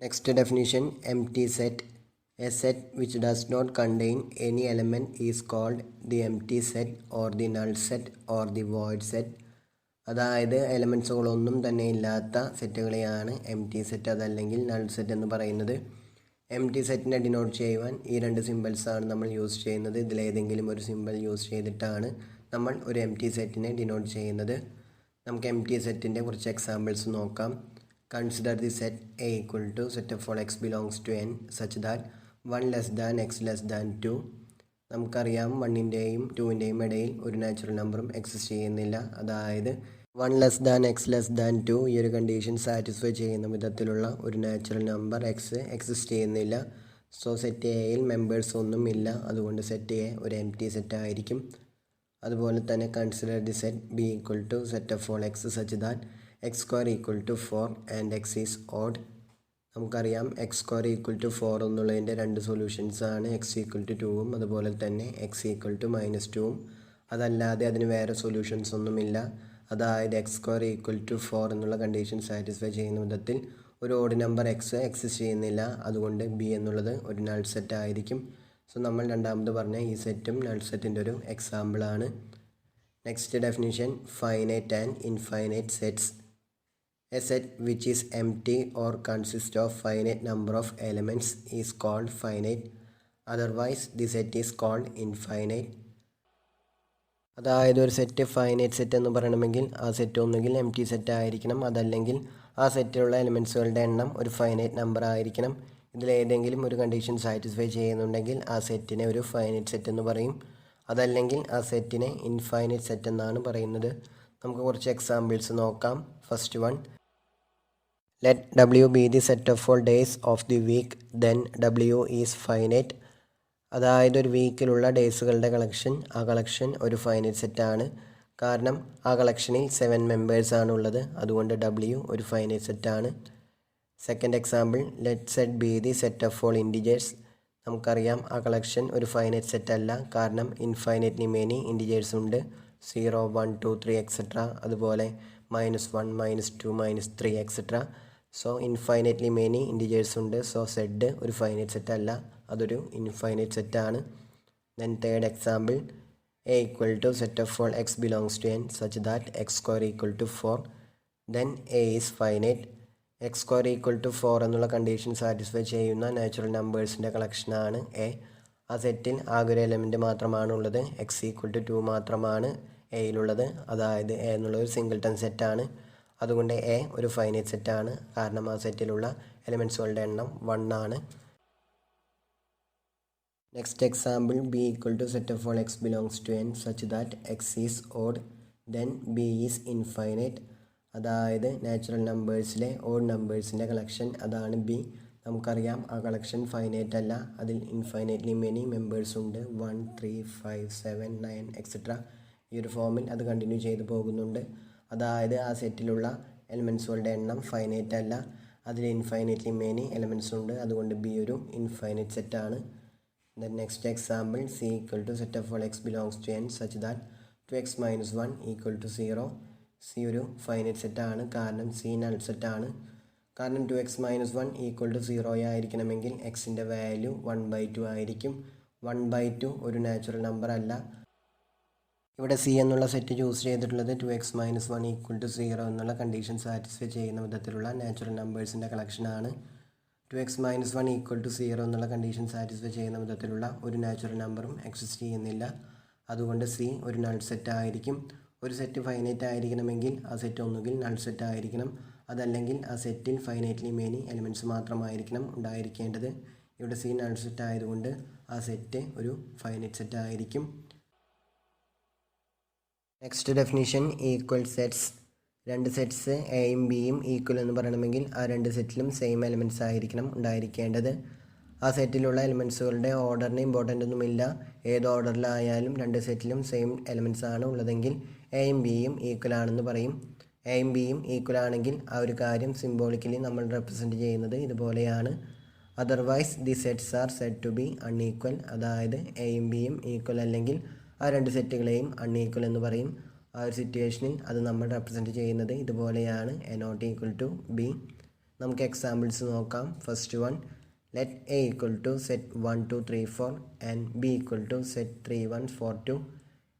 Next definition, empty set. A set which does not contain any element is called the empty set or the null set or the void set. അതായത് എലമെൻസുകളൊന്നും തന്നെ ഇല്ലാത്ത സെറ്റുകളെയാണ് എംറ്റി set അതല്ലെങ്കിൽ null set എന്ന് പറയുന്നത്. എംറ്റി സെറ്റിനെ denote ചെയ്യുവാൻ ഈ രണ്ട് സിമ്പിൾസാണ് നമ്മൾ യൂസ് ചെയ്യുന്നത്. ഇതിലേതെങ്കിലും ഒരു സിമ്പിൾ യൂസ് ചെയ്തിട്ടാണ് നമ്മൾ ഒരു എംറ്റി സെറ്റിനെ ഡിനോട്ട് ചെയ്യുന്നത്. നമുക്ക് എംറ്റി സെറ്റിൻ്റെ കുറച്ച് എക്സാമ്പിൾസ് നോക്കാം. Consider the set A equal to set of all x belongs to n such that 1 less than x less than 2. നമുക്കറിയാം 1ൻ്റെയും 2ൻ്റെയും ഇടയിൽ ഒരു നാച്ചുറൽ നമ്പറും എക്സിസ്റ്റ് ചെയ്യുന്നില്ല. അതായത് 1 less than x less than 2 ഈ ഒരു കണ്ടീഷൻ സാറ്റിസ്ഫൈ ചെയ്യുന്ന വിധത്തിലുള്ള ഒരു നാച്ചുറൽ നമ്പർ എക്സ് എക്സിസ്റ്റ് ചെയ്യുന്നില്ല. സോ സെറ്റ് എയിൽ മെമ്പേഴ്സ് ഒന്നും ഇല്ല. അതുകൊണ്ട് സെറ്റ് എ ഒരു എംപ്റ്റി സെറ്റ് ആയിരിക്കും. അതുപോലെ തന്നെ consider the set B equal to set of all X such that X square equal to 4 and x is odd. നമുക്കറിയാം എക്സ് സ്ക്വയർ ഈക്വൽ ടു 4 എന്നുള്ളതിൻ്റെ രണ്ട് സൊല്യൂഷൻസാണ് എക്സ് ഈക്വൽ ടു 2ഉം അതുപോലെ തന്നെ എക്സ് ഈക്വൽ ടു -2ഉം. അതല്ലാതെ അതിന് വേറെ സൊല്യൂഷൻസ് ഒന്നുമില്ല. അതായത് എക്സ് സ്ക്വയർ ഈക്വൽ ടു 4 എന്നുള്ള കണ്ടീഷൻ സാറ്റിസ്ഫൈ ചെയ്യുന്ന വിധത്തിൽ ഒരു ഓഡ് നമ്പർ എക്സ് എക്സിസ്റ്റ് ചെയ്യുന്നില്ല. അതുകൊണ്ട് ബി എന്നുള്ളത് ഒരു നൾ സെറ്റ് ആയിരിക്കും. സോ നമ്മൾ രണ്ടാമത് പറഞ്ഞ ഈ സെറ്റും നൾ സെറ്റിൻ്റെ ഒരു എക്സാമ്പിളാണ്. Next definition, finite and infinite sets. A set which is empty or consists of finite number of elements is called finite. Otherwise, the set is called infinite. അതായത് ഒരു സെറ്റ് ഫൈനൈറ്റ് സെറ്റ് എന്ന് പറയണമെങ്കിൽ ആ set ഒന്നുകിൽ എംറ്റി set ആയിരിക്കണം, അതല്ലെങ്കിൽ ആ സെറ്റിലുള്ള എലിമെൻസുകളുടെ എണ്ണം ഒരു ഫൈനൈറ്റ് നമ്പർ ആയിരിക്കണം. ഇതിലേതെങ്കിലും ഒരു കണ്ടീഷൻ സാറ്റിസ്ഫൈ ചെയ്യുന്നുണ്ടെങ്കിൽ ആ സെറ്റിനെ ഒരു ഫൈനൈറ്റ് സെറ്റ് എന്ന് പറയും. അതല്ലെങ്കിൽ ആ സെറ്റിനെ ഇൻഫൈനൈറ്റ് സെറ്റ് എന്നാണ് പറയുന്നത്. നമുക്ക് കുറച്ച് എക്സാമ്പിൾസ് നോക്കാം. First one, let W be the set of all days of the week, then W is finite. അതായത് ഒരു വീക്കിലുള്ള ഡേയ്സുകളുടെ കളക്ഷൻ, ആ കളക്ഷൻ ഒരു ഫൈനൈറ്റ് സെറ്റാണ്. കാരണം ആ കളക്ഷനിൽ 7 മെമ്പേഴ്സാണ് ഉള്ളത്. അതുകൊണ്ട് W ഒരു ഫൈനൈറ്റ് സെറ്റാണ്. Second example, let set B the set of all integers. നമുക്കറിയാം ആ കളക്ഷൻ ഒരു ഫൈനൈറ്റ് സെറ്റ് അല്ല. കാരണം ഇൻഫൈനൈറ്റ്ലി മെനി ഇൻറ്റിജേഴ്സ് ഉണ്ട്. 0, 1, 2, 3 എക്സെട്ര. അതുപോലെ -1, -2, -3 etcetera. So infinitely many integers ഉണ്ട്. സോ സെഡ് ഒരു ഫൈനൈറ്റ് സെറ്റ് അല്ല, അതൊരു ഇൻഫൈനൈറ്റ് സെറ്റാണ്. Then third example, A equal to set of all X belongs to N such that X square equal to 4. Then A is finite. X square equal to 4 എന്നുള്ള condition satisfy ചെയ്യുന്ന natural നമ്പേഴ്സിൻ്റെ കളക്ഷനാണ് A. ആ സെറ്റിൽ ആകെ ഒരു element മാത്രമാണുള്ളത്. X equal to 2 മാത്രമാണ് എയിലുള്ളത്. അതായത് എ എന്നുള്ളത് ഒരു സിംഗിൾട്ടൺ സെറ്റാണ്. അതുകൊണ്ട് എ ഒരു ഫൈനൈറ്റ് സെറ്റാണ്. കാരണം ആ സെറ്റിലുള്ള എലിമെൻസുകളുടെ എണ്ണം 1 ആണ്. Next example, B equal to set of all X belongs to N such that x is odd, then B is infinite. അതായത് നാച്ചുറൽ നമ്പേഴ്സിലെ ഓഡ് നമ്പേഴ്സിൻ്റെ കളക്ഷൻ, അതാണ് ബി. നമുക്കറിയാം ആ കളക്ഷൻ ഫൈനൈറ്റ് അല്ല, അതിൽ ഇൻഫൈനൈറ്റ്ലി മെനി മെമ്പേഴ്സ് ഉണ്ട്. 1, 3, 5, 7, 9 എക്സെട്ര. ഈ ഒരു ഫോമിൽ അത് കണ്ടിന്യൂ ചെയ്തു പോകുന്നുണ്ട്. അതായത് ആ സെറ്റിലുള്ള എലിമെൻസുകളുടെ എണ്ണം ഫൈനൈറ്റ് അല്ല, അതിൽ ഇൻഫൈനൈറ്റ്ലി മെനി എലിമെൻസ് ഉണ്ട്. അതുകൊണ്ട് ബി ഒരു ഇൻഫൈനൈറ്റ് സെറ്റാണ്. Then next example, C equal to set of all X belongs to N such that 2x - 1 equal to 0. C ഒരു ഫൈനൈറ്റ് സെറ്റാണ്. കാരണം സി നൾ സെറ്റാണ്. കാരണം 2x - 1 ഈക്വൽ ടു 0 ആയിരിക്കണമെങ്കിൽ എക്സിൻ്റെ വാല്യൂ 1/2 ആയിരിക്കും. 1/2 ഒരു നാച്ചുറൽ നമ്പർ അല്ല. ഇവിടെ സി എന്നുള്ള സെറ്റ് ചൂസ് ചെയ്തിട്ടുള്ളത് 2x - 1 ഈക്വൽ ടു 0 എന്നുള്ള കണ്ടീഷൻ സാറ്റിസ്ഫൈ ചെയ്യുന്ന വിധത്തിലുള്ള നാച്ചുറൽ നമ്പേഴ്സിൻ്റെ കളക്ഷനാണ്. 2x - 1 ഈക്വൽ ടു 0 എന്നുള്ള കണ്ടീഷൻ സാറ്റിസ്ഫൈ ചെയ്യുന്ന വിധത്തിലുള്ള ഒരു നാച്ചുറൽ നമ്പറും എക്സിസ്റ്റ് ചെയ്യുന്നില്ല. അതുകൊണ്ട് സി ഒരു നൾ സെറ്റ് ആയിരിക്കും. ഒരു സെറ്റ് ഫൈനൈറ്റ് ആയിരിക്കണമെങ്കിൽ ആ സെറ്റ് ഒന്നുകിൽ നൾ സെറ്റ് ആയിരിക്കണം, അതല്ലെങ്കിൽ ആ സെറ്റിൽ ഫൈനൈറ്റ്ലി മെനി എലിമെൻറ്റ്സ് മാത്രമായിരിക്കണം ഉണ്ടായിരിക്കേണ്ടത്. ഇവിടെ സി നൾ സെറ്റ് ആയതുകൊണ്ട് ആ സെറ്റ് ഒരു ഫൈനൈറ്റ് സെറ്റ് ആയിരിക്കും. Next definition, equal sets. രണ്ട് സെറ്റ്സ് എയും ബിയും ഈക്വൽ എന്ന് പറയണമെങ്കിൽ ആ രണ്ട് സെറ്റിലും സെയിം എലിമെൻറ്റ്സ് ആയിരിക്കണം ഉണ്ടായിരിക്കേണ്ടത്. ആ സെറ്റിലുള്ള എലിമെൻറ്റ്സുകളുടെ ഓർഡറിന് ഇമ്പോർട്ടൻ്റ് ഒന്നുമില്ല. ഏത് ഓർഡറിലായാലും രണ്ട് സെറ്റിലും സെയിം എലിമെൻറ്റ്സ് ആണ് ഉള്ളതെങ്കിൽ എയും ബിയും ഈക്വൽ ആണെന്ന് പറയും. എയും ബിയും ഈക്വൽ ആണെങ്കിൽ ആ ഒരു കാര്യം സിംബോളിക്കലി നമ്മൾ റെപ്രസെൻറ്റ് ചെയ്യുന്നത് ഇതുപോലെയാണ്. Otherwise the sets are said to be unequal. അതായത് എയും ബിയും ഈക്വൽ അല്ലെങ്കിൽ ആ രണ്ട് സെറ്റുകളെയും അൺഈക്വൽ എന്ന് പറയും. ആ ഒരു സിറ്റുവേഷനിൽ അത് നമ്മൾ റെപ്രസെൻറ്റ് ചെയ്യുന്നത് ഇതുപോലെയാണ്, A not equal to B. നമുക്ക് എക്സാമ്പിൾസ് നോക്കാം. First one, let A equal to set 1 2 3 4 and B equal to set 3 1 4 2.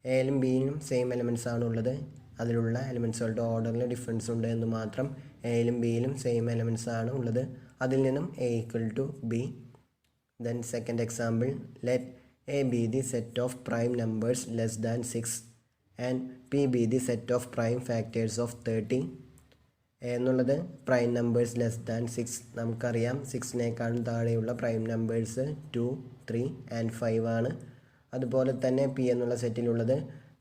എയിലും ബിയിലും സെയിം എലമെൻറ്റ്സ് ആണ് ഉള്ളത്. അതിലുള്ള എലമെൻറ്റ്സുകളുടെ ഓർഡറിൽ ഡിഫറൻസ് ഉണ്ട് എന്ന് മാത്രം. എയിലും ബിയിലും സെയിം എലമെൻറ്റ്സ് ആണ് ഉള്ളത്. അതിൽ നിന്നും A equal to B. Then second example, let A be the set of prime numbers less than 6 and P be the set of prime factors of 30. എന്നുള്ളത് പ്രൈം നമ്പേഴ്സ് ലെസ് ദാൻ 6. നമുക്കറിയാം 6നേക്കാളും താഴെയുള്ള prime numbers 2 3 and 5 ആണ്. അതുപോലെ തന്നെ P എന്നുള്ള സെറ്റിലുള്ളത്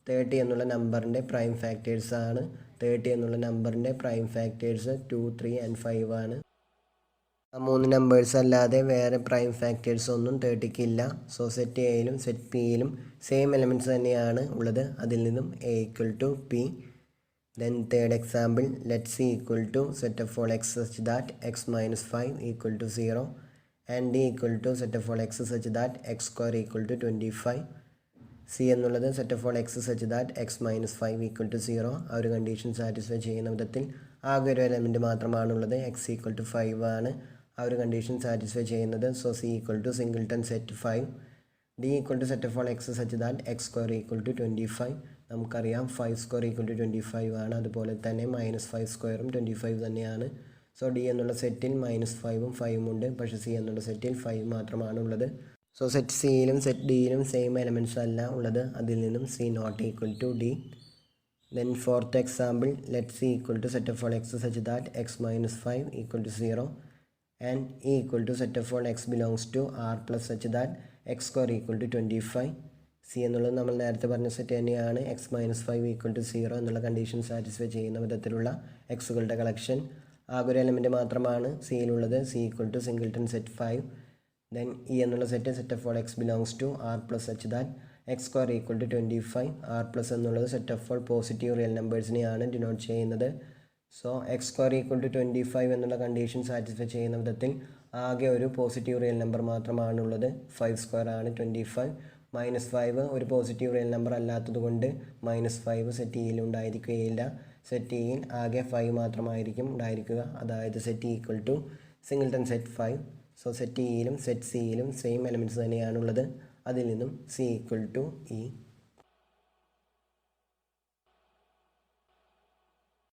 30 എന്നുള്ള നമ്പറിൻ്റെ prime factors ആണ്. 30 എന്നുള്ള നമ്പറിൻ്റെ പ്രൈം ഫാക്ടേഴ്സ് 2 3 ആൻഡ് 5 ആണ്. ആ 3 നമ്പേഴ്സ് അല്ലാതെ വേറെ പ്രൈം ഫാക്ടേഴ്സ് ഒന്നും 30ക്ക് ഇല്ല. സോ സെറ്റ് എയിലും സെറ്റ് പിയിലും സെയിം എലമെൻറ്റ്സ് തന്നെയാണ് ഉള്ളത്. അതിൽ നിന്നും A equal to P. Then third example, let C equal to set of all x such that x minus 5 equal to 0 and D equal to set of all x such that x square equal to 25. C എന്നുള്ളത് set of all x such that x minus 5 equal to 0. ആ ഒരു condition satisfy ചെയ്യുന്ന വിധത്തിൽ ആകെ ഒരു element മാത്രമാണുള്ളത്. x equal to 5 ആണ് ആ ഒരു കണ്ടീഷൻ സാറ്റിസ്ഫൈ ചെയ്യുന്നത്. So C equal to singleton set 5. D equal to set of all x such that x square equal to 25. നമുക്കറിയാം 5 സ്ക്വയർ ഈക്വൽ ടു 25 ആണ്. അതുപോലെ തന്നെ -5 സ്ക്വയറും 25 തന്നെയാണ്. സോ ഡി എന്നുള്ള സെറ്റിൽ -5ഉം 5ഉം ഉണ്ട്. പക്ഷേ സി എന്നുള്ള സെറ്റിൽ 5 മാത്രമാണ് ഉള്ളത്. സോ സെറ്റ് സിയിലും സെറ്റ് ഡിയിലും സെയിം എലമെൻറ്റ്സ് അല്ല ഉള്ളത്. അതിൽ നിന്നും C not equal to D. Then fourth example, let C equal to set of all X such that X minus 5 equal to 0 and E equal to set of all X belongs to R plus such that X square equal to 25. C എന്നുള്ളത് നമ്മൾ നേരത്തെ പറഞ്ഞ set തന്നെയാണ്. X minus 5 equal to 0 എന്നുള്ള condition satisfy ചെയ്യുന്ന വിധത്തിലുള്ള എക്സുകളുടെ collection. ആകെ ഒരു എലമെൻറ്റ് മാത്രമാണ് സിയിലുള്ളത്. C equal to singleton set 5. Then E എന്നുള്ള set of all X belongs to R plus such that X square equal to 25. R plus എന്നുള്ളത് set of all positive real നമ്പേഴ്സിനെയാണ് denote ചെയ്യുന്നത്. So X square equal to 25 എന്നുള്ള condition satisfy ചെയ്യുന്ന വിധത്തിൽ ആകെ ഒരു positive real number മാത്രമാണുള്ളത്. 5 square ആണ് 25. -5 ഒരു പോസിറ്റീവ് റിയൽ നമ്പർ അല്ലാത്തത് കൊണ്ട് -5 സെറ്റ് ഇയിൽ ഉണ്ടായിരിക്കുകയില്ല. സെറ്റ് ഇയിൽ ആകെ 5 മാത്രമായിരിക്കും ഉണ്ടായിരിക്കുക. അതായത് set equal to singleton set 5. So set ഇയിലും സെറ്റ് സിയിലും സെയിം എലമെൻറ്റ്സ് തന്നെയാണുള്ളത്. അതിൽ നിന്നും സി ഈക്വൽ ടു ഇ.